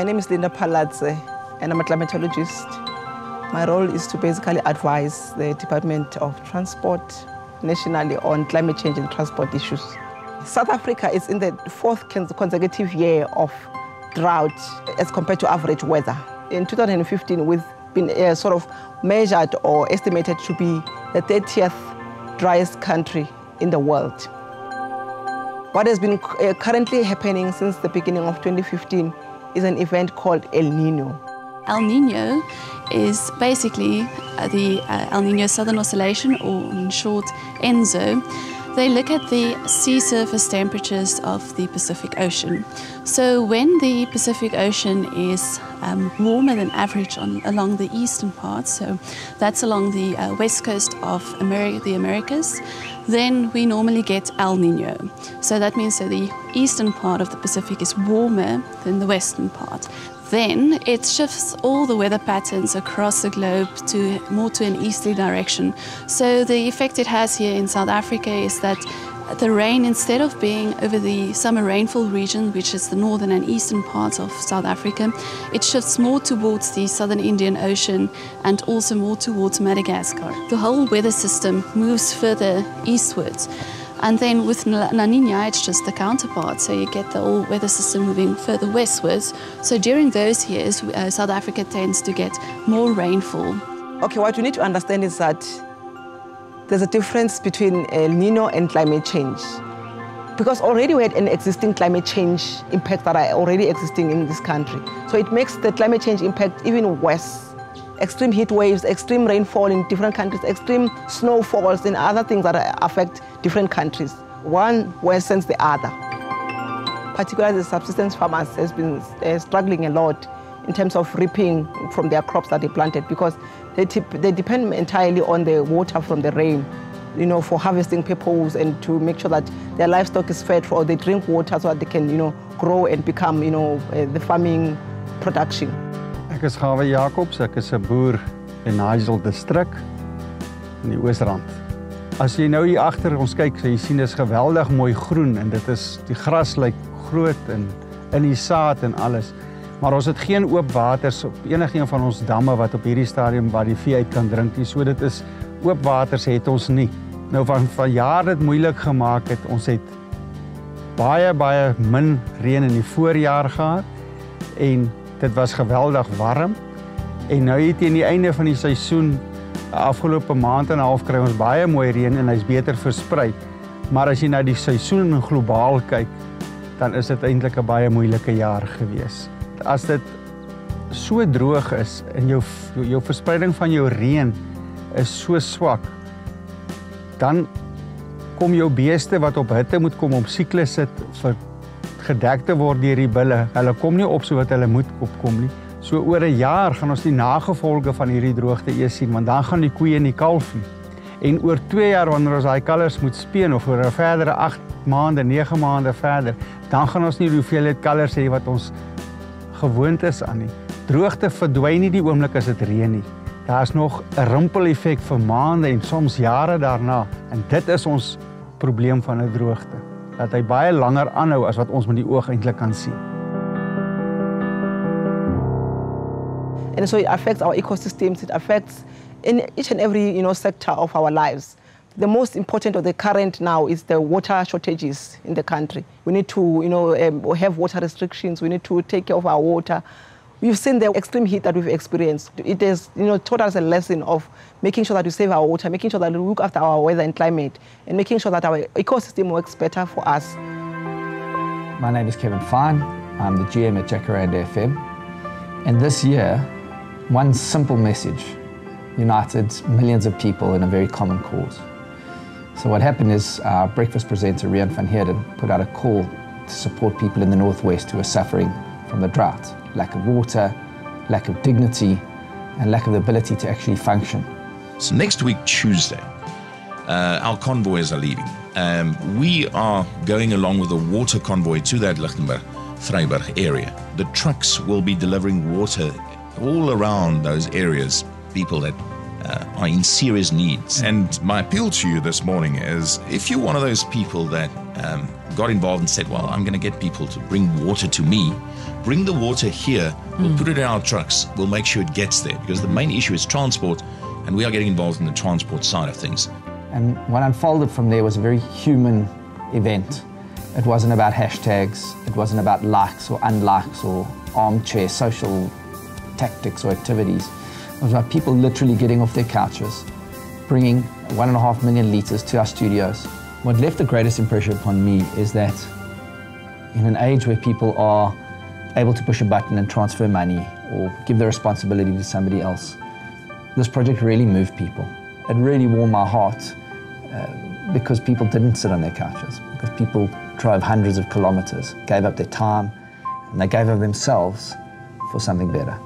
My name is Nino and I'm a climatologist. My role is to basically advise the Department of Transport nationally on climate change and transport issues. South Africa is in the fourth consecutive year of drought as compared to average weather. In 2015, we've been sort of measured or estimated to be the 30th driest country in the world. What has been currently happening since the beginning of 2015 is an event called El Nino. El Nino is basically the El Nino Southern Oscillation, or in short, ENSO. They look at the sea surface temperatures of the Pacific Ocean. So when the Pacific Ocean is warmer than average along the eastern part, so that's along the west coast of the Americas, then we normally get El Nino. So that means that the eastern part of the Pacific is warmer than the western part. Then it shifts all the weather patterns across the globe more to an easterly direction. So the effect it has here in South Africa is that the rain, instead of being over the summer rainfall region, which is the northern and eastern parts of South Africa, it shifts more towards the southern Indian Ocean and also more towards Madagascar. The whole weather system moves further eastwards. And then with La Nina, it's just the counterpart. So you get the whole weather system moving further westwards. So during those years, South Africa tends to get more rainfall. Okay, what you need to understand is that there's a difference between El Nino and climate change. Because already we had an existing climate change impact that are already existing in this country. So it makes the climate change impact even worse. Extreme heat waves, extreme rainfall in different countries, extreme snowfalls and other things that affect different countries. One worsens the other. Particularly the subsistence farmers has been struggling a lot in terms of reaping from their crops that they planted, because they depend entirely on the water from the rain, for harvesting purposes and to make sure that their livestock is fed, or they drink water so that they can, grow and become, the farming production. Ek is Gawe Jacobs, ek is 'n boer in Nigel distrik in die Oosrand. As jy nou hier agter ons kyk, so jy sien dis geweldig mooi groen en dit is die gras lyk groot en in die saad en alles. Maar ons het geen oop waters op enige een van ons damme wat op hierdie stadium waar die vee uit kan drink nie. So dit is oop waters het ons nie. Nou van jaar dit moeilik gemaak het. Ons het baie min reën in die voorjaar gehad en dit was geweldig warm. En nou hier teen die einde van die seisoen, afgelope maand en 'n half kry ons baie mooi reën en hy's beter versprei. Maar as jy na die seisoen globaal kyk, dan is dit eintlik 'n baie moeilike jaar gewees. As dit so droog is en jou verspreiding van jou reën is so swak, dan kom jou beeste wat op hitte moet kom om siklus sit vir gedek te word deur die bulle. Hulle kom nie op so wat hulle moet opkom nie. So oor 'n jaar gaan ons die nagevolge van hierdie droogte eers sien, want dan gaan die koeie nie kalf nie. En oor 2 jaar wanneer ons daai kalvers moet speen of oor 'n verdere 8 maande, 9 maande verder, dan gaan ons nie die hoeveelheid kalvers hê wat ons gewoond is aan nie. Droogte verdwyn nie die oomblik as dit reën nie. Daar's nog 'n rimpel-effek vir maande en soms jare daarna, en dit is ons probleem van 'n droogte. Dat hy baie langer aanhou as wat ons met die oog eintlik kan sien. And so it affects our ecosystems, it affects in each and every sector of our lives. The most important of the current now is the water shortages in the country. We need to have water restrictions, we need to take care of our water. We've seen the extreme heat that we've experienced. It has taught us a lesson of making sure that we save our water, making sure that we look after our weather and climate, and making sure that our ecosystem works better for us. My name is Kevin Fine. I'm the GM at Jacaranda FM. And this year, one simple message united millions of people in a very common cause. So what happened is our breakfast presenter, Rian van Heerden, put out a call to support people in the Northwest who are suffering from the drought. Lack of water, lack of dignity, and lack of the ability to actually function. So next week, Tuesday, our convoys are leaving. We are going along with a water convoy to that Lichtenburg-Vryburg area. The trucks will be delivering water all around those areas, people that are in serious needs. And my appeal to you this morning is, if you're one of those people that got involved and said, well, I'm going to get people to bring water to me, bring the water here, we'll put it in our trucks, we'll make sure it gets there, because the main issue is transport, and we are getting involved in the transport side of things. And what unfolded from there was a very human event. It wasn't about hashtags, it wasn't about likes or unlikes or armchair social tactics or activities. It was about people literally getting off their couches, bringing 1.5 million litres to our studios. What left the greatest impression upon me is that in an age where people are able to push a button and transfer money or give the responsibility to somebody else, this project really moved people. It really warmed my heart because people didn't sit on their couches, because people drove hundreds of kilometres, gave up their time, and they gave up themselves for something better.